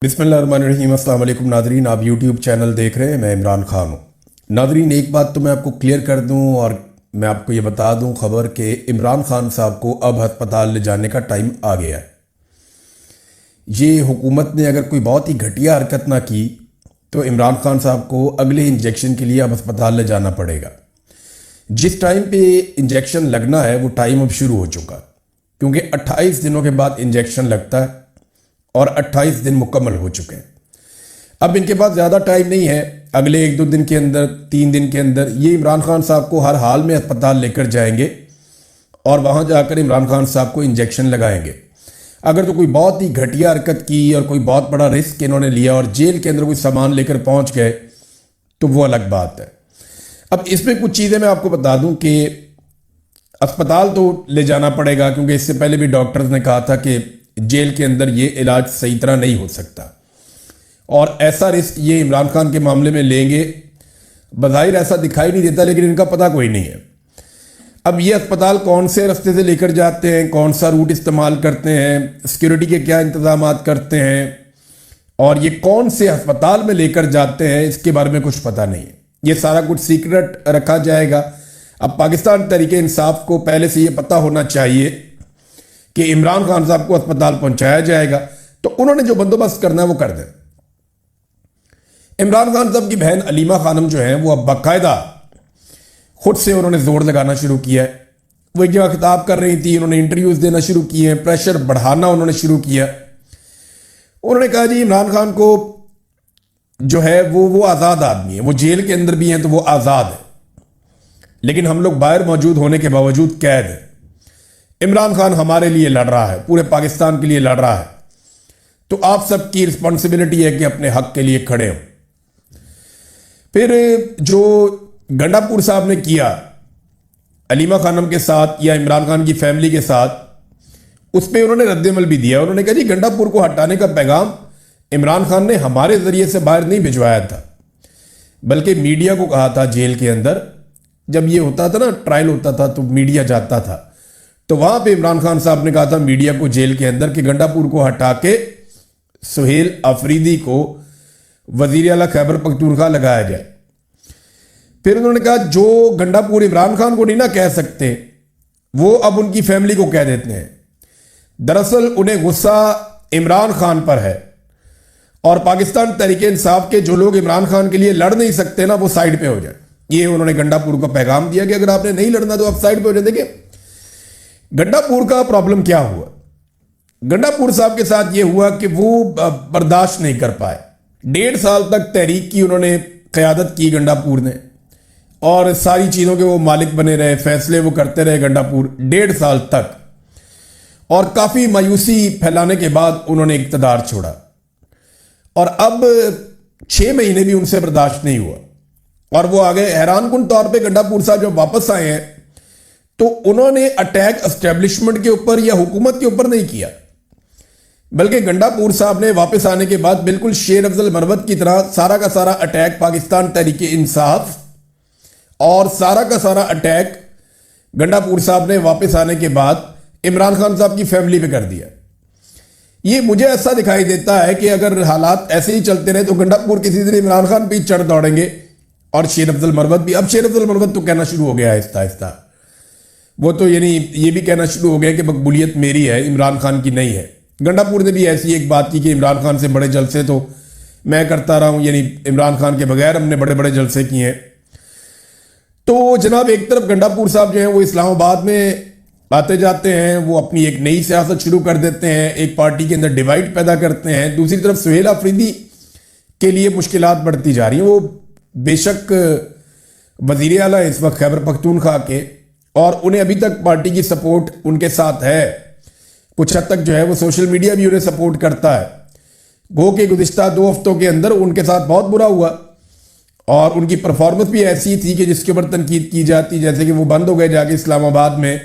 बिस्मिल्लाहिर्रहमानिर्रहीम। अस्सलाम वालेकुम नादरीन, आप यूट्यूब चैनल देख रहे हैं, मैं इमरान खान हूँ। नादरीन, एक बात तो मैं आपको क्लियर कर दूँ और मैं आपको ये बता दूँ खबर कि इमरान खान साहब को अब अस्पताल ले जाने का टाइम आ गया है। ये हुकूमत ने अगर कोई बहुत ही घटिया हरकत ना की तो इमरान खान साहब को अगले इंजेक्शन के लिए अब अस्पताल ले जाना पड़ेगा। जिस टाइम पे इंजेक्शन लगना है वो टाइम अब शुरू हो चुका, क्योंकि 28 दिनों के बाद इंजेक्शन लगता है और 28 दिन मुकम्मल हो चुके हैं। अब इनके पास ज़्यादा टाइम नहीं है, अगले 1-2 दिन के अंदर, 3 दिन के अंदर ये इमरान खान साहब को हर हाल में अस्पताल लेकर जाएंगे और वहाँ जाकर इमरान खान साहब को इंजेक्शन लगाएंगे। अगर तो कोई बहुत ही घटिया हरकत की और कोई बहुत बड़ा रिस्क इन्होंने लिया और जेल के अंदर कोई सामान लेकर पहुँच गए तो वो अलग बात है। अब इसमें कुछ चीज़ें मैं आपको बता दूं कि अस्पताल तो ले जाना पड़ेगा, क्योंकि इससे पहले भी डॉक्टर्स ने कहा था कि जेल के अंदर ये इलाज सही तरह नहीं हो सकता और ऐसा रिस्क ये इमरान खान के मामले में लेंगे। बज़ाहिर ऐसा दिखाई नहीं देता, लेकिन इनका पता कोई नहीं है। अब ये अस्पताल कौन से रास्ते से लेकर जाते हैं, कौन सा रूट इस्तेमाल करते हैं, सिक्योरिटी के क्या इंतजाम करते हैं और ये कौन से अस्पताल में लेकर जाते हैं, इसके बारे में कुछ पता नहीं है। ये सारा कुछ सीक्रेट रखा जाएगा। अब पाकिस्तान तहरीक इंसाफ को पहले से ये पता होना चाहिए कि इमरान खान साहब को अस्पताल पहुंचाया जाएगा, तो उन्होंने जो बंदोबस्त करना है वो कर दें। इमरान खान साहब की बहन अलीमा खानम जो है वो अब बाकायदा खुद से उन्होंने जोर लगाना शुरू किया है। वो एक जगह खिताब कर रही थी, उन्होंने इंटरव्यूज देना शुरू किए हैं, प्रेशर बढ़ाना उन्होंने शुरू किया। उन्होंने कहा जी इमरान खान को जो है वो आज़ाद आदमी है, वो जेल के अंदर भी हैं तो वो आज़ाद है, लेकिन हम लोग बाहर मौजूद होने के बावजूद कैद हैं। इमरान खान हमारे लिए लड़ रहा है, पूरे पाकिस्तान के लिए लड़ रहा है, तो आप सबकी रिस्पॉन्सिबिलिटी है कि अपने हक के लिए खड़े हो। फिर जो गंडापुर साहब ने किया अलीमा खानम के साथ या इमरान खान की फैमिली के साथ, उस पर उन्होंने रद्दमल भी दिया। उन्होंने कहा जी गंडापुर को हटाने का पैगाम इमरान खान ने हमारे जरिए से बाहर नहीं भिजवाया था, बल्कि मीडिया को कहा था। जेल के अंदर जब ये होता था ना, ट्रायल होता था तो मीडिया जाता था, तो वहां पे इमरान खान साहब ने कहा था मीडिया को जेल के अंदर कि गंडापुर को हटा के सुहेल अफरीदी को वजीर आला खैबर पख्तूनख्वा लगाया जाए। फिर उन्होंने कहा जो गंडापुर इमरान खान को नहीं ना कह सकते, वो अब उनकी फैमिली को कह देते हैं। दरअसल उन्हें गुस्सा इमरान खान पर है और पाकिस्तान तहरीक इंसाफ के जो लोग इमरान खान के लिए लड़ नहीं सकते ना, वो साइड पे हो जाए। ये उन्होंने गंडापुर को पैगाम दिया कि अगर आपने नहीं लड़ना तो आप साइड पे हो जाए। देखिए गंडापुर का प्रॉब्लम क्या हुआ, गंडापुर साहब के साथ ये हुआ कि वो बर्दाश्त नहीं कर पाए। 1.5 साल तक तहरीक की उन्होंने क़यादत की गंडापुर ने, और सारी चीज़ों के वो मालिक बने रहे, फैसले वो करते रहे गंडापुर 1.5 साल तक, और काफ़ी मायूसी फैलाने के बाद उन्होंने इक़्तिदार छोड़ा। और अब 6 महीने भी उनसे बर्दाश्त नहीं हुआ और वो आ गए। हैरानकुन तौर पे गंडापुर साहब जब वापस आए हैं तो उन्होंने अटैक एस्टेब्लिशमेंट के ऊपर या हुकूमत के ऊपर नहीं किया, बल्कि गंडापुर साहब ने वापस आने के बाद बिल्कुल शेर अफजल मरवत की तरह सारा का सारा अटैक पाकिस्तान तहरीक इंसाफ और सारा का सारा अटैक गंडापुर साहब ने वापस आने के बाद इमरान खान साहब की फैमिली पे कर दिया। ये मुझे ऐसा दिखाई देता है कि अगर हालात ऐसे ही चलते रहे तो गंडापुर किसी दिन इमरान खान पे चढ़ दौड़ेंगे और शेर अफजल मरवत भी। अब शेर अफजल मरवत तो कहना शुरू हो गया है आहिस्ता आहिस्ता, वो तो यानी ये भी कहना शुरू हो गया कि मकबूलियत मेरी है, इमरान खान की नहीं है। गंडापुर ने भी ऐसी एक बात की कि इमरान खान से बड़े जलसे तो मैं करता रहा हूं, यानी इमरान खान के बगैर हमने बड़े बड़े जलसे किए हैं। तो जनाब एक तरफ गंडापुर साहब जो है वो इस्लामाबाद में आते जाते हैं, वो अपनी एक नई सियासत शुरू कर देते हैं, एक पार्टी के अंदर डिवाइड पैदा करते हैं। दूसरी तरफ सुहेल अफरीदी के लिए मुश्किलात बढ़ती जा रही हैं। वो बेशक वजीर आला इस वक्त खैबर पख्तूनख्वा के, और उन्हें अभी तक पार्टी की सपोर्ट उनके साथ है, कुछ हद तक जो है वो सोशल मीडिया भी उन्हें सपोर्ट करता है। गो के गुज़िश्ता 2 हफ्तों के अंदर उनके साथ बहुत बुरा हुआ और उनकी परफॉर्मेंस भी ऐसी थी कि जिसके ऊपर तनकीद की जाती, जैसे कि वो बंद हो गए जाके इस्लामाबाद में,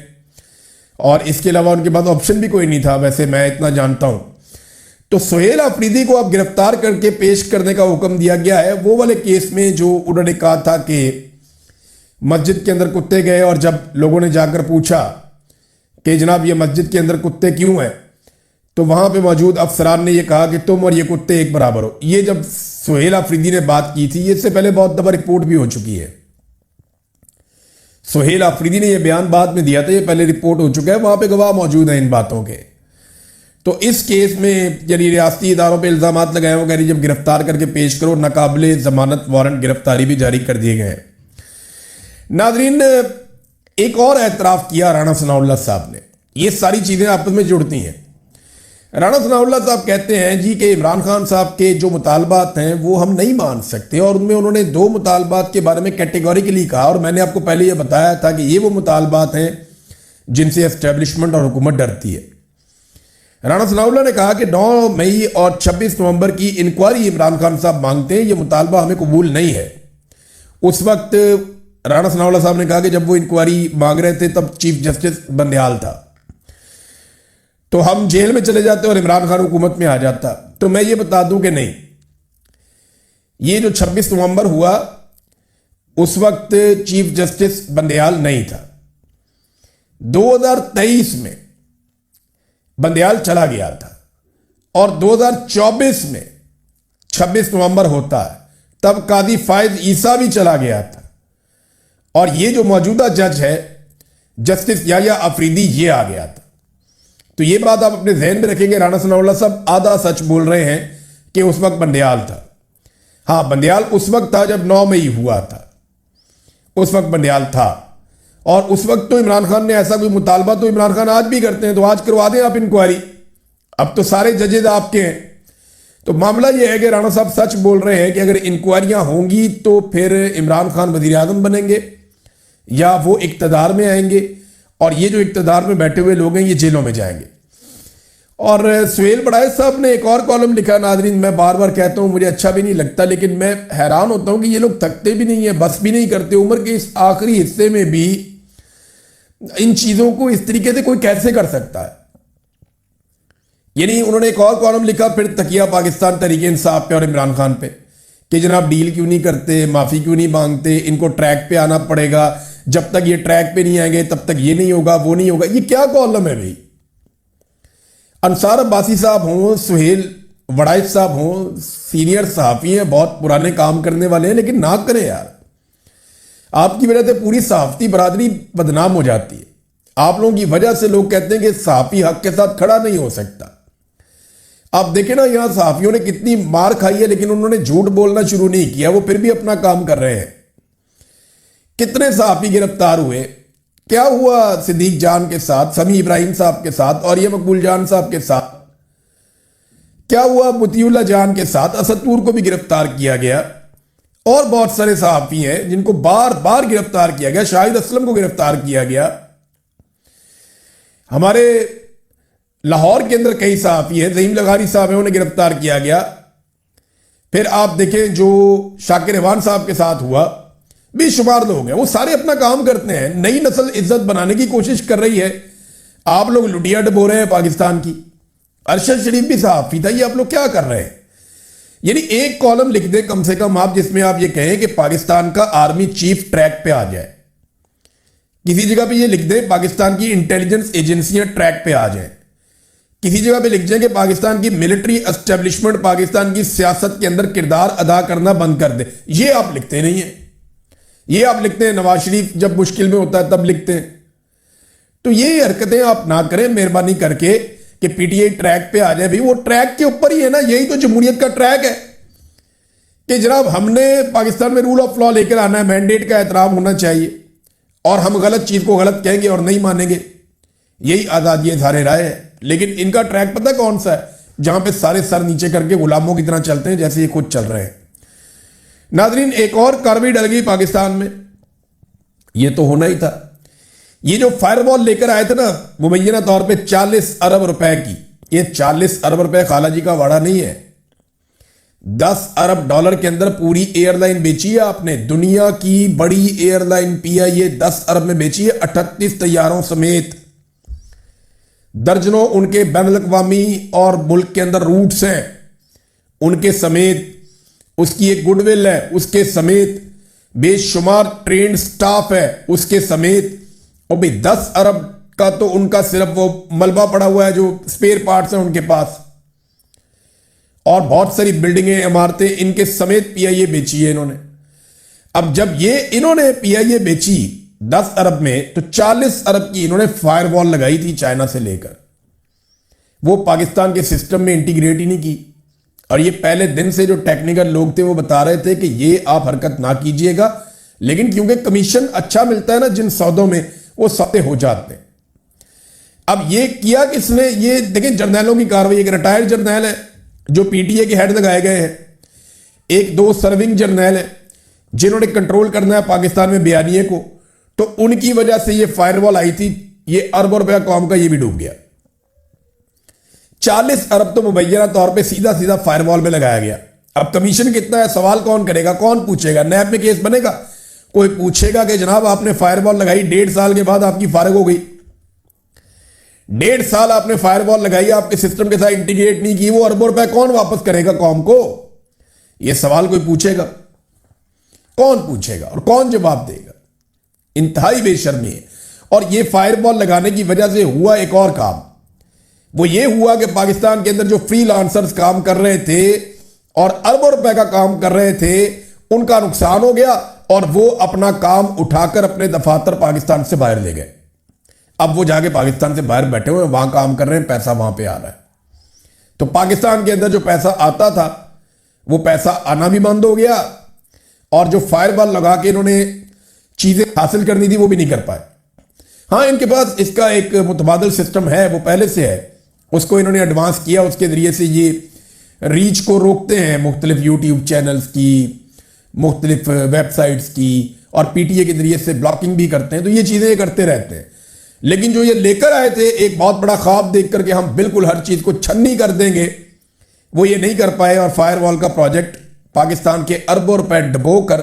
और इसके अलावा उनके पास ऑप्शन भी कोई नहीं था, वैसे मैं इतना जानता हूं। तो सुहेल अफरीदी को अब गिरफ्तार करके पेश करने का हुक्म दिया गया है, वो वाले केस में जो उन्होंने कहा था कि मस्जिद के अंदर कुत्ते गए और जब लोगों ने जाकर पूछा कि जनाब ये मस्जिद के अंदर कुत्ते क्यों हैं, तो वहां पे मौजूद अफसरान ने यह कहा कि तुम और ये कुत्ते एक बराबर हो। ये जब सुहेल अफरीदी ने बात की थी, इससे पहले बहुत दफा रिपोर्ट भी हो चुकी है। सुहेल अफरीदी ने यह बयान बाद में दिया था, ये पहले रिपोर्ट हो चुका है, वहां पे गवाह मौजूद हैं इन बातों के। तो इस केस में यानी रियासती इदारों पे इल्जाम लगाए वो कह रही जब गिरफ्तार करके पेश करो, नाकाबिले जमानत वारंट गिरफ्तारी भी जारी कर दिए गए हैं। नाजरीन, एक और एतराफ किया राणा सनाउल्लाह साहब ने। ये सारी चीजें आपस में जुड़ती हैं। राणा सनाउल्लाह साहब कहते हैं जी कि इमरान खान साहब के जो मुतालबात हैं वो हम नहीं मान सकते, और उनमें उन्होंने 2 मुतालबात के बारे में कैटेगोरिकली कहा, और मैंने आपको पहले ये बताया था कि ये वो मुतालबात हैं जिनसे एस्टेब्लिशमेंट और हुकूमत डरती है। राणा सनाउल्लाह ने कहा कि 9 मई और 26 नवंबर की इंक्वायरी इमरान खान साहब मांगते हैं, ये मुतालबा हमें कबूल नहीं है। उस वक्त राणा सनाउल्लाह साहब ने कहा कि जब वो इंक्वायरी मांग रहे थे तब चीफ जस्टिस बंदयाल था, तो हम जेल में चले जाते और इमरान खान हुकूमत में आ जाता। तो मैं ये बता दूं कि नहीं, ये जो 26 नवंबर हुआ उस वक्त चीफ जस्टिस बंदयाल नहीं था। 2023 में बंदयाल चला गया था, और 2024 में 26 नवंबर होता है तब कादी फायज ईसा भी चला गया था, और ये जो मौजूदा जज है जस्टिस याया अफरीदी ये आ गया था। तो ये बात आप अपने जहन में रखेंगे, राणा सनाउल्लाह साहब आधा सच बोल रहे हैं कि उस वक्त बंदयाल था। हाँ, बंदयाल उस वक्त था जब 9 मई हुआ था, उस वक्त बंदयाल था, और उस वक्त तो इमरान खान ने ऐसा कोई मुतालबा तो इमरान खान आज भी करते हैं, तो आज करवा दें आप इंक्वायरी। अब तो सारे जजेज आपके हैं। तो मामला यह है कि राणा साहब सच बोल रहे हैं कि अगर इंक्वायरियां होंगी तो फिर इमरान खान वजीर आजम बनेंगे या वो इक्तदार में आएंगे, और ये जो इक्तदार में बैठे हुए लोग हैं ये जेलों में जाएंगे। और सुहेल बड़ाइश साहब ने एक और कॉलम लिखा। नाजरीन, मैं बार बार कहता हूं मुझे अच्छा भी नहीं लगता, लेकिन मैं हैरान होता हूं कि ये लोग थकते भी नहीं है, बस भी नहीं करते। उम्र के इस आखिरी हिस्से में भी इन चीजों को इस तरीके से कोई कैसे कर सकता है। यानी उन्होंने एक और कॉलम लिखा फिर तकिया पाकिस्तान तहरीक इंसाफ पे और इमरान खान पे कि जनाब डील क्यों नहीं करते, माफी क्यों नहीं मांगते, इनको ट्रैक पे आना पड़ेगा, जब तक ये ट्रैक पे नहीं आएंगे तब तक ये नहीं होगा, वो नहीं होगा। ये क्या कॉलम है भाई? अंसार अब्बासी साहब हों, सुहेल वड़ाइश साहब हों, सीनियर सहाफी हैं, बहुत पुराने काम करने वाले हैं, लेकिन ना करें यार। आपकी वजह से पूरी सहाफती बरादरी बदनाम हो जाती है। आप लोगों की वजह से लोग कहते हैं कि सहाफी हक के साथ खड़ा नहीं हो सकता। आप देखें ना, यहां सहाफियों ने कितनी मार खाई है, लेकिन उन्होंने झूठ बोलना शुरू नहीं किया, वो फिर भी अपना काम कर रहे हैं। कितने सहाफी गिरफ्तार हुए, क्या हुआ सिद्दीक जान के साथ, समी इब्राहिम साहब के साथ, और ये मकबूल जान साहब के साथ, क्या हुआ मुतीउल्लाह जान के साथ, असदपुर को भी गिरफ्तार किया गया, और बहुत सारे सहाफी हैं जिनको बार बार गिरफ्तार किया गया। शाहिद असलम को गिरफ्तार किया गया। हमारे लाहौर के अंदर कई सहाफी हैं, ज़हीम लगारी साहब हैं, उन्हें गिरफ्तार किया गया। फिर आप देखें जो शाकिर रेवान साहब के साथ हुआ, बेशुमार लोग हैं, वो सारे अपना काम करते हैं, नई नस्ल इज्जत बनाने की कोशिश कर रही है। आप लोग लुटिया डबो रहे हैं पाकिस्तान की। अरशद शरीफ भी सहाफी था, ये आप लोग क्या कर रहे हैं? यानी एक कॉलम लिख दें कम से कम आप, जिसमें आप ये कहें कि पाकिस्तान का आर्मी चीफ ट्रैक पे आ जाए। किसी जगह पे ये लिख दें पाकिस्तान की इंटेलिजेंस एजेंसियां ट्रैक पे आ जाए। किसी जगह पे लिख जाए कि पाकिस्तान की मिलिट्री एस्टेब्लिशमेंट पाकिस्तान की सियासत के अंदर किरदार अदा करना बंद कर दे। ये आप लिखते नहीं है। ये आप लिखते हैं नवाज शरीफ जब मुश्किल में होता है तब लिखते हैं। तो ये हरकतें आप ना करें मेहरबानी करके कि पीटीआई ट्रैक पे आ जाए। भाई वो ट्रैक के ऊपर ही है ना, यही तो जमहूरियत का ट्रैक है कि जनाब हमने पाकिस्तान में रूल ऑफ लॉ लेकर आना है, मैंडेट का एहतराम होना चाहिए, और हम गलत चीज को गलत कहेंगे और नहीं मानेंगे। यही आजादी धारे राय है। लेकिन इनका ट्रैक पता कौन सा है? जहां पे सारे सर नीचे करके गुलामों की तरह चलते हैं, जैसे ये खुद चल रहे हैं। नाजरीन, एक और कार्रवाई डल गई पाकिस्तान में, ये तो होना ही था। ये जो फायरवॉल लेकर आए थे ना मुबैना तौर पे 40 अरब रुपए की, ये 40 अरब रुपए खाला जी का वाड़ा नहीं है। 10 अरब डॉलर के अंदर पूरी एयरलाइन बेची है आपने। दुनिया की बड़ी एयरलाइन पीआईए 10 अरब में बेची है, 38 तैयारों समेत। दर्जनों उनके बैनुल-अक़वामी और मुल्क के अंदर रूट्स हैं उनके समेत, उसकी एक गुडविल है उसके समेत, बेशुमार ट्रेंड स्टाफ है उसके समेत। और भाई 10 अरब का तो उनका सिर्फ वो मलबा पड़ा हुआ है जो स्पेयर पार्ट्स हैं उनके पास, और बहुत सारी बिल्डिंगें इमारतें इनके समेत पीआईए बेची है इन्होंने। अब जब ये इन्होंने पीआईए बेची 10 अरब में, तो 40 अरब की इन्होंने फायरवॉल लगाई थी चाइना से लेकर, वो पाकिस्तान के सिस्टम में इंटीग्रेट ही नहीं की। और ये पहले दिन से जो टेक्निकल लोग थे वो बता रहे थे कि ये आप हरकत ना कीजिएगा, लेकिन क्योंकि कमीशन अच्छा मिलता है ना जिन सौदों में, वो सौदे हो जाते हैं। अब ये किया किसने? ये देखिए जर्नैलों की कार्रवाई। एक रिटायर्ड जर्नैल है जो पीटीए के हेड लगाए गए हैं, एक दो सर्विंग जर्नैल है जिन्होंने कंट्रोल करना है पाकिस्तान में बयानिए को, तो उनकी वजह से ये फायरवॉल आई थी। ये अरबों रुपया कौम का ये भी डूब गया। 40 अरब तो मुबैना तौर पे सीधा सीधा फायरवॉल में लगाया गया। अब कमीशन कितना है, सवाल कौन करेगा, कौन पूछेगा? नैब में केस बनेगा, कोई पूछेगा कि जनाब आपने फायरवॉल लगाई, 1.5 साल के बाद आपकी फारग हो गई, 1.5 साल आपने फायरवॉल लगाई, आपके सिस्टम के साथ इंटीग्रेट नहीं की, वो अरबों रुपए कौन वापस करेगा कौम को? ये सवाल कोई पूछेगा? कौन पूछेगा और कौन जवाब देगा? इंतहाई बेशर्मी है। और ये फायरवॉल लगाने की वजह से हुआ एक और काम, वो ये हुआ कि पाकिस्तान के अंदर जो फ्रीलांसर्स काम कर रहे थे और अरबों रुपए का काम कर रहे थे, उनका नुकसान हो गया और वो अपना काम उठाकर अपने दफातर पाकिस्तान से बाहर ले गए। अब वो जाके पाकिस्तान से बाहर बैठे हुए वहां काम कर रहे हैं, पैसा वहां पे आ रहा है। तो पाकिस्तान के अंदर जो पैसा आता था वो पैसा आना भी बंद हो गया, और जो फायरवॉल लगा के इन्होंने चीजें हासिल करनी थी वो भी नहीं कर पाए। हाँ, इनके पास इसका एक मुतबादल सिस्टम है, वो पहले से है, उसको इन्होंने एडवांस किया। उसके जरिए से ये रीच को रोकते हैं मुख्तलिफ यूट्यूब चैनल्स की, मुख्तलिफ वेबसाइट्स की, और पीटीए के जरिए से ब्लॉकिंग भी करते हैं। तो ये चीजें करते रहते हैं। लेकिन जो ये लेकर आए थे एक बहुत बड़ा ख्वाब देख करके हम बिल्कुल हर चीज को छन्नी कर देंगे, वो ये नहीं कर पाए, और फायरवॉल का प्रोजेक्ट पाकिस्तान के अरबों रुपए डबो कर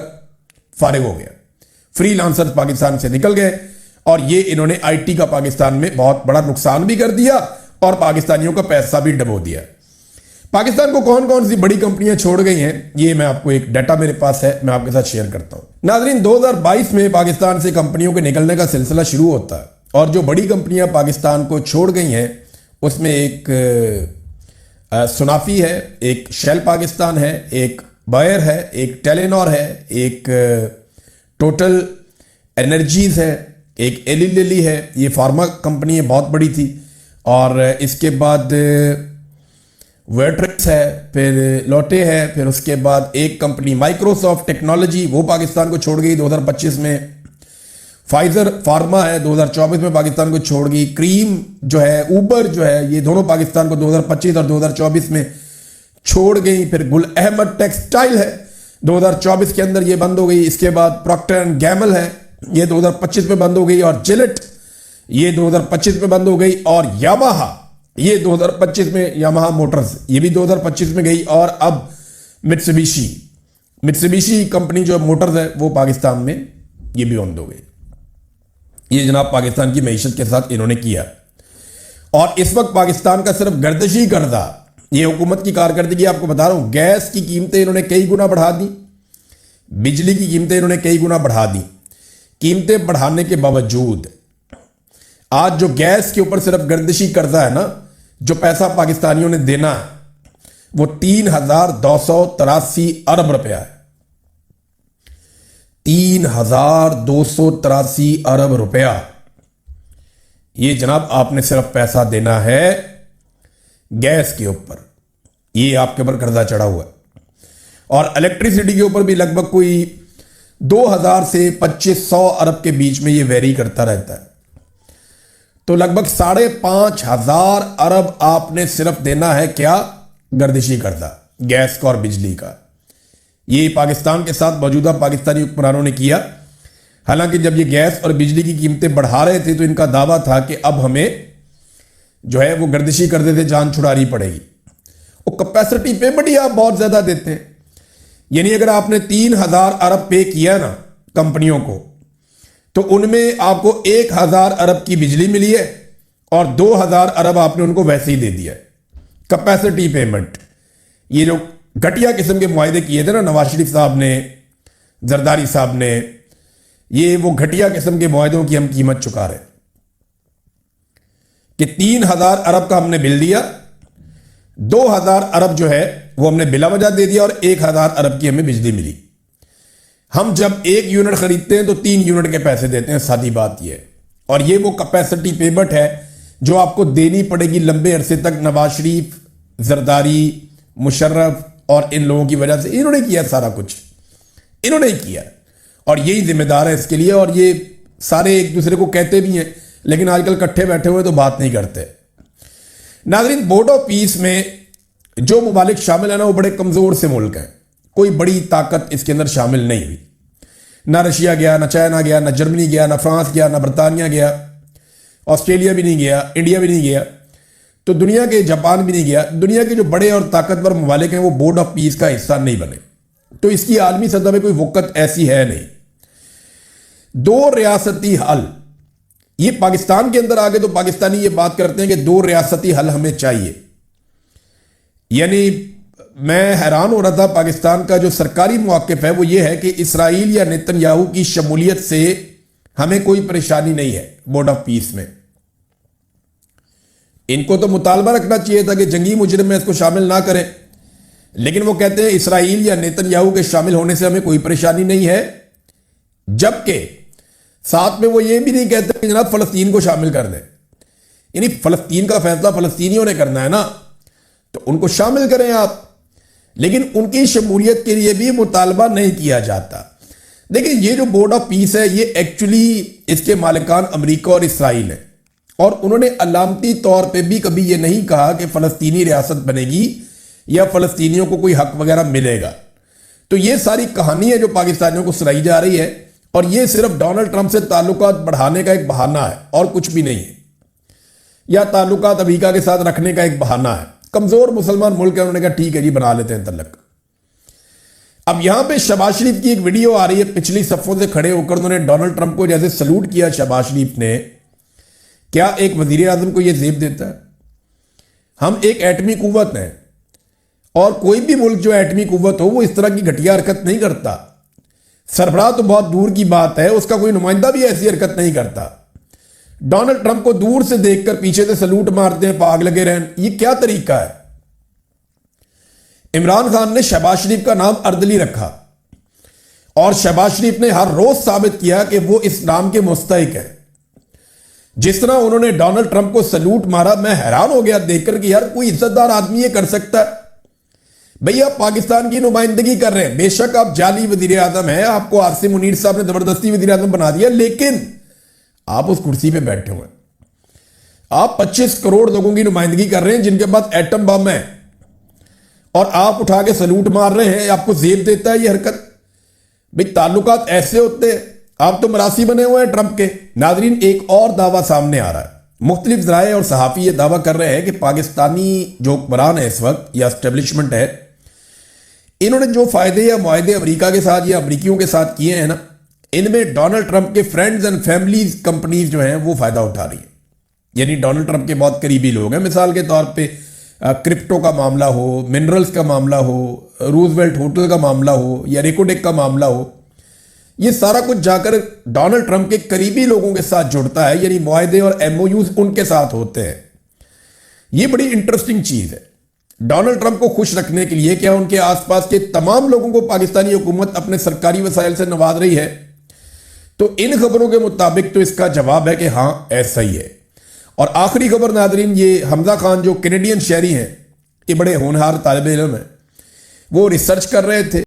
फारिग हो गया। फ्रीलांसर्स पाकिस्तान से निकल गए, और ये इन्होंने आईटी का पाकिस्तान में बहुत बड़ा नुकसान भी कर दिया और पाकिस्तानियों का पैसा भी डबो दिया। पाकिस्तान को कौन कौन सी बड़ी कंपनियां छोड़ गई हैं, ये मैं आपको एक डाटा मेरे पास है, मैं आपके साथ शेयर करता हूं। नाज़रीन, 2022 में पाकिस्तान से कंपनियों के निकलने का सिलसिला शुरू होता है, और जो बड़ी कंपनियां पाकिस्तान को छोड़ गई हैं उसमें एक सुनाफी है, एक शेल पाकिस्तान है, एक बायर है, एक टेलीनॉर है, एक टोटल एनर्जीज है, एक एली लिली है। ये फार्मा कंपनी है, बहुत बड़ी थी। और इसके बाद वेट्रिक्स है, फिर लोटे है, फिर उसके बाद एक कंपनी माइक्रोसॉफ्ट टेक्नोलॉजी, वो पाकिस्तान को छोड़ गई 2025 में। फाइजर फार्मा है, 2024 में पाकिस्तान को छोड़ गई। क्रीम जो है, ऊबर जो है, ये दोनों पाकिस्तान को 2025 और 2024 में छोड़ गई। फिर गुल अहमद टेक्सटाइल है, 2024 के अंदर ये बंद हो गई। इसके बाद प्रॉक्टर एंड गैमल है, ये 2025 में बंद हो गई। और जिलेट ये 2025 में बंद हो गई। और यामाहा ये 2025 में, यामाहा मोटर्स ये भी 2025 में गई। और अब मित्सुबिशी कंपनी जो मोटर्स है वो पाकिस्तान में ये भी बंद हो गई। ये जनाब पाकिस्तान की मईशत के साथ इन्होंने किया। और इस वक्त पाकिस्तान का सिर्फ गर्दिशी कर्जा, ये हुकूमत की कारकर्दगी आपको बता रहा हूं। गैस की कीमतें इन्होंने कई गुना बढ़ा दी, बिजली की कीमतें इन्होंने कई गुना बढ़ा दी। कीमतें बढ़ाने के बावजूद आज जो गैस के ऊपर सिर्फ गर्दिशी कर्जा है ना, जो पैसा पाकिस्तानियों ने देना है, वो 3,283 अरब रुपया है। 3,283 अरब रुपया, ये जनाब आपने सिर्फ पैसा देना है गैस के ऊपर, ये आपके ऊपर कर्जा चढ़ा हुआ है। और इलेक्ट्रिसिटी के ऊपर भी लगभग कोई 2,000 से 2,500 अरब के बीच में ये वेरी करता रहता है। तो लगभग 5,500 अरब आपने सिर्फ देना है क्या, गर्दिशी कर्जा, गैस का और बिजली का। ये पाकिस्तान के साथ मौजूदा पाकिस्तानी हुक्मरानों ने किया। हालांकि जब ये गैस और बिजली की कीमतें बढ़ा रहे थे तो इनका दावा था कि अब हमें जो है वो गर्दिशी कर्जे से जान छुड़ानी पड़ेगी। वो कैपेसिटी पेमेंट ही आप बहुत ज्यादा देते हैं, यानी अगर आपने 3,000 अरब पे किया ना कंपनियों को, तो उनमें आपको 1,000 अरब की बिजली मिली है और 2,000 अरब आपने उनको वैसे ही दे दिया है कैपेसिटी पेमेंट। ये जो घटिया किस्म के मुआहदे किए थे ना नवाज शरीफ साहब ने, जरदारी साहब ने, ये वो घटिया किस्म के मुआहदों की हम कीमत चुका रहे। कि 3,000 अरब का हमने बिल दिया, 2,000 अरब जो है वो हमने बिला वजह दे दिया और 1,000 अरब की हमें बिजली मिली। हम जब 1 यूनिट खरीदते हैं तो 3 यूनिट के पैसे देते हैं, सादी बात यह है। और ये वो कैपेसिटी पेमेंट है जो आपको देनी पड़ेगी लंबे अरसे तक। नवाज शरीफ, जरदारी, मुशर्रफ और इन लोगों की वजह से इन्होंने किया सारा कुछ, इन्होंने ही किया और यही जिम्मेदार है इसके लिए। और ये सारे एक दूसरे को कहते भी हैं लेकिन आजकल इकट्ठे बैठे हुए तो बात नहीं करते। नाज़रीन, बोर्ड ऑफ पीस में जो मुमालिक शामिल है ना वो बड़े कमजोर से मुल्क हैं, कोई बड़ी ताकत इसके अंदर शामिल नहीं हुई। ना रशिया गया, ना चाइना गया, ना जर्मनी गया, ना फ्रांस गया, ना बरतानिया गया, ऑस्ट्रेलिया भी नहीं गया, इंडिया भी नहीं गया, तो दुनिया के जापान भी नहीं गया। दुनिया के जो बड़े और ताकतवर मुमालिक हैं वो बोर्ड ऑफ पीस का हिस्सा नहीं बने। तो इसकी आलमी सतह में कोई वक़्त ऐसी है नहीं। 2 रियासती हल, ये पाकिस्तान के अंदर आगे तो पाकिस्तानी ये बात करते हैं कि 2 रियासती हल हमें चाहिए। यानी मैं हैरान हो रहा था, पाकिस्तान का जो सरकारी मौक़िफ़ है वो ये है कि इसराइल या नेतन्याहू की शमूलियत से हमें कोई परेशानी नहीं है बोर्ड ऑफ पीस में। इनको तो मुतालबा रखना चाहिए था कि जंगी मुजरिम में इसको शामिल ना करें, लेकिन वो कहते हैं इसराइल या नेतन्याहू के शामिल होने से हमें कोई परेशानी नहीं है, जबकि साथ में वो ये भी नहीं कहते कि जनाब फ़लस्तीन को शामिल कर दें। यानी फ़लस्तीन का फैसला फ़लस्तीनियों ने करना है ना, तो उनको शामिल करें आप, लेकिन उनकी शमूलियत के लिए भी मुतालबा नहीं किया जाता। देखिए, ये जो बोर्ड ऑफ पीस है ये एक्चुअली इसके मालिकान अमेरिका और इसराइल है, और उन्होंने अलामती तौर पे भी कभी ये नहीं कहा कि फ़लस्तीनी रियासत बनेगी या फ़लस्तीनियों को कोई हक वगैरह मिलेगा। तो ये सारी कहानी है जो पाकिस्तानियों को सुनाई जा रही है, और ये सिर्फ डोनाल्ड ट्रंप से ताल्लुकात बढ़ाने का एक बहाना है और कुछ भी नहीं है, या ताल्लुकात अमेरिका के साथ रखने का एक बहाना है। कमज़ोर मुसलमान मुल्क है, उन्होंने कहा ठीक है जी बना लेते हैं तल्लक। अब यहां पे शहबाज शरीफ की एक वीडियो आ रही है, पिछली सफ़ों से खड़े होकर उन्होंने डोनाल्ड ट्रंप को जैसे सलूट किया शहबाज शरीफ ने। क्या एक वजीर आजम को यह जेब देता है? हम एक एटमी कुव्वत हैं, और कोई भी मुल्क जो एटमी कुव्वत हो वो इस तरह की घटिया हरकत नहीं करता। सरबराह तो बहुत दूर की बात है, उसका कोई नुमाइंदा भी ऐसी हरकत नहीं करता। डोनाल्ड ट्रंप को दूर से देखकर पीछे से सलूट मारते हैं, पाग लगे रहन, ये क्या तरीका है? इमरान खान ने शहबाज शरीफ का नाम अर्दली रखा, और शहबाज शरीफ ने हर रोज साबित किया कि वो इस नाम के मुस्तहिक है। जिस तरह उन्होंने डोनाल्ड ट्रंप को सलूट मारा, मैं हैरान हो गया देखकर कि यार कोई इज्जतदार आदमी ये कर सकता है? भैया आप पाकिस्तान की नुमाइंदगी कर रहे हैं, बेशक आप जाली वजीर आजम हैं, आपको आसिम मुनीर साहब ने जबरदस्ती वजीर आजम बना दिया, लेकिन आप उस कुर्सी पे बैठे हुए हैं। आप 25 करोड़ लोगों की नुमाइंदगी कर रहे हैं जिनके पास एटम बम है, और आप उठा के सलूट मार रहे हैं। आपको जेब देता है ये हरकत? भाई ताल्लुकात ऐसे होते हैं, आप तो मरासी बने हुए हैं ट्रंप के। नाजरीन, एक और दावा सामने आ रहा है, मुख्तलिफ ज़राए और सहाफ़ी ये दावा कर रहे हैं कि पाकिस्तानी जो हुक्मरान है इस वक्त या एस्टेब्लिशमेंट है, इन्होंने जो फ़ायदे या मुआहदे अमेरिका के साथ या अमरीकियों के साथ किए हैं ना, इनमें डोनाल्ड ट्रंप के फ्रेंड्स एंड फैमिलीज कंपनीज जो हैं वो फ़ायदा उठा रही हैं। यानी डोनाल्ड ट्रंप के बहुत करीबी लोग हैं, मिसाल के तौर पे क्रिप्टो का मामला हो, मिनरल्स का मामला हो, रूजवेल्ट होटल का मामला हो या रेकोडेक का मामला हो, ये सारा कुछ जाकर डोनाल्ड ट्रंप के करीबी लोगों के साथ जुड़ता है। यानी मुआहदे और एमओयूज उनके साथ होते हैं। ये बड़ी इंटरेस्टिंग चीज़ है। डोनाल्ड ट्रंप को खुश रखने के लिए क्या उनके आसपास के तमाम लोगों को पाकिस्तानी हुकूमत अपने सरकारी वसाइल से नवाज रही है? तो इन खबरों के मुताबिक तो इसका जवाब है कि हाँ ऐसा ही है। और आखिरी खबर नादरीन, ये हमजा खान जो कैनेडियन शहरी हैं, ये बड़े होनहार तालिब इल्म हैं, वो रिसर्च कर रहे थे